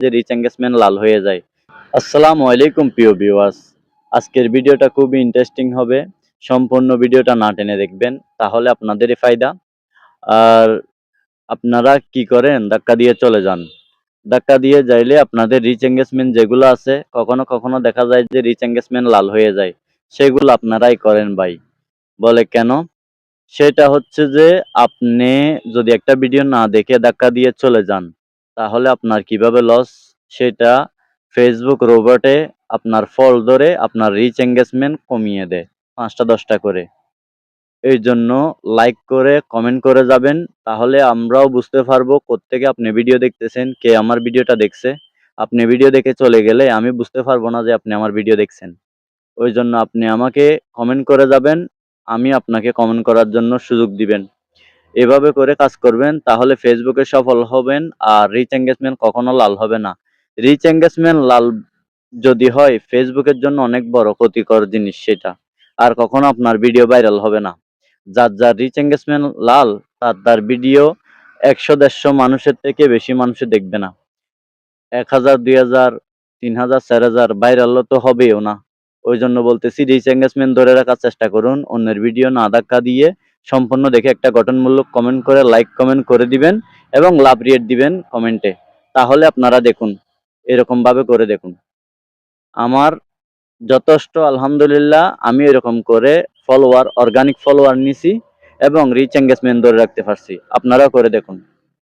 যে reach engagement লাল হয়ে যায়। আসসালামু আলাইকুম প্রিয় ভিউয়ার্স, আজকের ভিডিওটা খুবই ইন্টারেস্টিং হবে। সম্পূর্ণ ভিডিওটা না টেনে দেখবেন, তাহলে আপনাদেরই ফায়দা। আর আপনারা কি করেন, ধাক্কা দিয়ে চলে যান। ধাক্কা দিয়ে যাইলে আপনাদের রিচ এঙ্গেজমেন্ট যেগুলো আছে, কখনো কখনো দেখা যায় যে রিচ এঙ্গেজমেন্ট লাল হয়ে যায়, সেগুলো আপনারাই করেন ভাই। বলে কেন? সেটা হচ্ছে যে আপনি যদি একটা ভিডিও না দেখে ধাক্কা দিয়ে চলে যান, তাহলে আপনার কিভাবে লস, সেটা ফেসবুক রোবটে আপনার ফল ধরে আপনার রিচ এঙ্গেজমেন্ট কমিয়ে দেয় ৫টা ১০টা করে। এই জন্য লাইক করে কমেন্ট করে যাবেন, তাহলে আমরাও বুঝতে পারবো কোত্থেকে আপনি ভিডিও দেখতেছেন, কে আমার ভিডিওটা দেখছে। আপনি ভিডিও দেখে চলে গেলে আমি বুঝতে পারবো না যে আপনি আমার ভিডিও দেখছেন। ওই জন্য আপনি আমাকে কমেন্ট করে যাবেন, আমি আপনাকে কমেন্ট করার জন্য সুযোগ দিবেন। এভাবে করে কাজ করবেন, তাহলে ফেসবুকে সফল হবেন আর রিচ এঙ্গেজমেন্ট কখনো লাল হবে না। রিচ এঙ্গেজমেন্ট লাল যদি হয়, ফেসবুকের জন্য অনেক বড় ক্ষতিকর জিনিস সেটা। আর কখনো আপনার ভিডিও ভাইরাল হবে না। যার রিচ এঙ্গেজমেন্ট লাল, তার ভিডিও ১০০-১৫০ মানুষের থেকে বেশি মানুষে দেখবে না। ১,০০০, ২,০০০, ৩,০০০, ৪,০০০ ভাইরাল তো হবেও না। ওই জন্য বলতেছি রিচ এঙ্গেজমেন্ট ধরে রাখার চেষ্টা করুন। অন্যের ভিডিও না ধাক্কা দিয়ে সম্পূর্ণ দেখে একটা গঠনমূলক কমেন্ট করে লাইক কমেন্ট করে দিবেন এবং লাভ রিয়েট দিবেন কমেন্টে। তাহলে আপনারা দেখুন, এরকমভাবে করে দেখুন। আমার যথেষ্ট আলহামদুলিল্লাহ, আমি এরকম করে অর্গানিক ফলোয়ার নিছি এবং রিচ এঙ্গেজমেন্ট ধরে রাখতে পারছি। আপনারাও করে দেখুন।